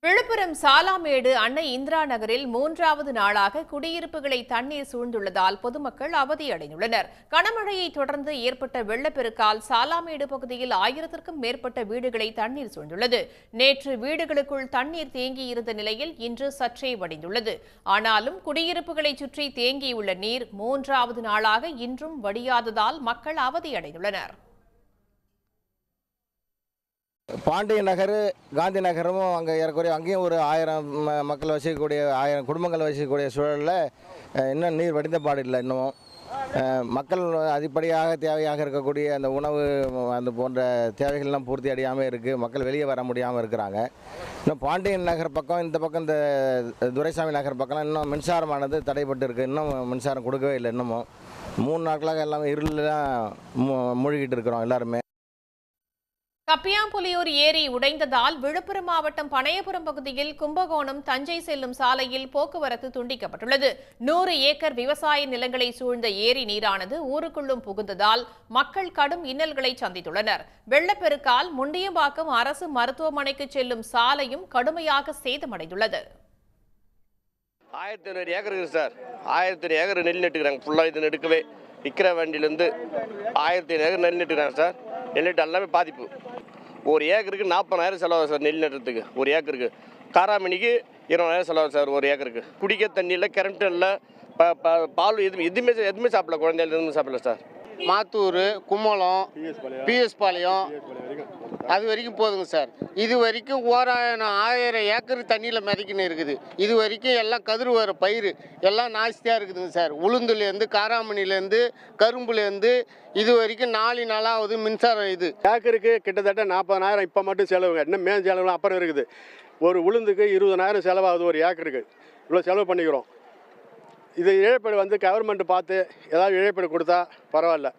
விழுப்புரம் சாலாமேடு அன்னை இந்திரா நகரில் மூன்றாவது நாளாக குடியிருப்புகளை தண்ணீர் சூழ்ந்துள்ளதால் பொதுமக்கள் அவதியடைந்துள்ளனர். கனமழையை தொடர்ந்து ஏற்பட்ட வெள்ளப்பெருக்கால் சாலாமேடு பகுதியில் 1000க்கும் மேற்பட்ட வீடுகளை தண்ணீர் சூழ்ந்துள்ளது. நேற்று வீடுகளுக்குள் தண்ணீர் தேங்கியிருந்த நிலையில் இன்று சற்றே வடிந்துள்ளது. ஆனாலும் குடியிருப்புகளை சுற்றி தேங்கியுள்ள நீர் மூன்றாவது நாளாக இன்றும் வடியாததால் மக்கள் அவதியடைந்துள்ளனர். பாண்டிய நகர், காந்தி நகரும் அங்கே ஏறக்குறைய அங்கேயும் ஒரு 1000 மக்கள் வசிக்கக்கூடிய 1000 குடும்பங்கள் வசிக்கக்கூடிய சூழலில் இன்னும் நீர் வடிந்த பாடு இல்லை. இன்னமும் மக்கள் அதிகப்படியாக தேவையாக இருக்கக்கூடிய அந்த உணவு அந்த போன்ற தேவைகள்லாம் பூர்த்தி அடையாமல் இருக்குது. மக்கள் வெளியே வர முடியாமல் இருக்கிறாங்க. இன்னும் பாண்டியன் நகர் பக்கம், இந்த பக்கம் இந்த துரைசாமி நகர் பக்கம்லாம் இன்னும் மின்சாரமானது தடைப்பட்டு இருக்குது. இன்னும் மின்சாரம் கொடுக்கவே இல்லை. இன்னமும் 3 நாட்களாக எல்லாமே இருளில் தான் மூழ்கிட்டு இருக்கிறோம் எல்லாருமே. கப்பியாம்புலியூர் ஏரி உடைந்ததால் விழுப்புரம் மாவட்டம் பனையபுரம் பகுதியில் கும்பகோணம் தஞ்சை செல்லும் சாலையில் போக்குவரத்து துண்டிக்கப்பட்டுள்ளது. 100 ஏக்கர் விவசாய நிலங்களை சூழ்ந்த ஏரி நீரானது ஊருக்குள்ளும் புகுந்ததால் மக்கள் கடும் இன்னல்களை சந்தித்துள்ளனர். வெள்ளப்பெருக்கால் முண்டியம்பாக்கம் அரசு மருத்துவமனைக்கு செல்லும் சாலையும் கடுமையாக சேதமடைந்துள்ளது. 1500 ஏக்கர் இருக்குது சார். 1000 ஏக்கர் நெல் நட்டுக்கிறாங்க. ஃபுல்லாக இது நெடுக்கவே விற்கிற வண்டியிலேருந்து 1000 ஏக்கர் நெல் நட்டுக்கிறாங்க சார். நெல் நட்டு எல்லாமே பாதிப்பு. ஒரு ஏக்கருக்கு 40,000 செலவு சார். நெல் நட்டுறதுக்கு ஒரு ஏக்கருக்கு. காராமணிக்கு 20,000 செலவு சார் ஒரு ஏக்கருக்கு. குடிக்க தண்ணி இல்லை, கரண்ட் இல்லை, பால் எதுவுமே சாப்பிடல. குழந்தைகள் எதுவுமே சாப்பிடல சார். மாத்தூர், கும்மலம், பிஎஸ் பாளையம் அது வரைக்கும் போதுங்க சார். இது வரைக்கும் 1000 ஏக்கர் தண்ணியில் மிதக்கின்னு இருக்குது. இது வரைக்கும் எல்லாம் கதிர் வர பயிர் எல்லாம் நாஸ்தியாக இருக்குதுங்க சார். உளுந்துலேருந்து, காராமணிலேருந்து, கரும்புலேருந்து இது வரைக்கும் 4 நாளாவது மின்சாரம். இது ஏக்கருக்கு கிட்டத்தட்ட 40,000 இப்போ மட்டும் செலவுங்க. இன்னும் மேல் செலவுலாம் அப்புறம் இருக்குது. ஒரு உளுந்துக்கு 20,000 செலவாகுது ஒரு ஏக்கருக்கு. இவ்வளோ செலவு பண்ணிக்கிறோம். இது இழப்பீடு கவர்மெண்ட் பார்த்து ஏதாவது இழப்பீடு கொடுத்தா பரவாயில்ல.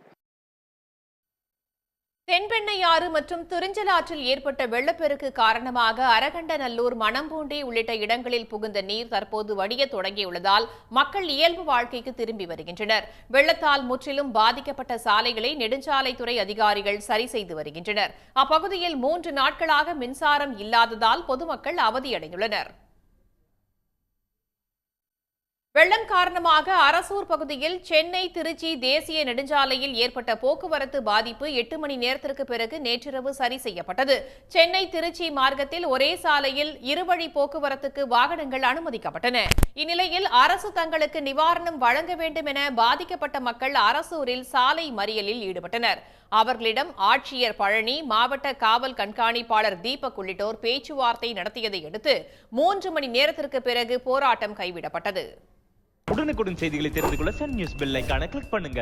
தென்பெண்ணையாறு மற்றும் துறிஞ்சலாற்றில் ஏற்பட்ட வெள்ளப்பெருக்கு காரணமாக அரகண்டநல்லூர், மணம்பூண்டி உள்ளிட்ட இடங்களில் புகுந்த நீர் தற்போது வடிய தொடங்கியுள்ளதால் மக்கள் இயல்பு வாழ்க்கைக்கு திரும்பி வருகின்றனர். வெள்ளத்தால் முற்றிலும் பாதிக்கப்பட்ட சாலைகளை நெடுஞ்சாலைத்துறை அதிகாரிகள் சரி செய்து வருகின்றனர். அப்பகுதியில் 3 நாட்களாக மின்சாரம் இல்லாததால் பொதுமக்கள் அவதியடைந்துள்ளனர். வெள்ளம் காரணமாக அரசூர் பகுதியில் சென்னை திருச்சி தேசிய நெடுஞ்சாலையில் ஏற்பட்ட போக்குவரத்து பாதிப்பு 8 மணி நேரத்திற்கு பிறகு நேற்றிரவு சரி செய்யப்பட்டது. சென்னை திருச்சி மார்க்கத்தில் ஒரே சாலையில் இருவழி போக்குவரத்துக்கு வாகனங்கள் அனுமதிக்கப்பட்டன. இந்நிலையில் அரசு தங்களுக்கு நிவாரணம் வழங்க வேண்டும் என பாதிக்கப்பட்ட மக்கள் அரசூரில் சாலை மறியலில் ஈடுபட்டனர். அவர்களிடம் ஆட்சியர் பழனி, மாவட்ட காவல் கண்காணிப்பாளர் தீபக் உள்ளிட்டோர் பேச்சுவார்த்தை நடத்தியதை அடுத்து 3 மணி நேரத்திற்கு பிறகு போராட்டம் கைவிடப்பட்டது. உடனுக்குடன் செய்திகளை தெரிந்து கொள்ள சன் நியூஸ் பெல் ஐகானை கிளிக் பண்ணுங்க.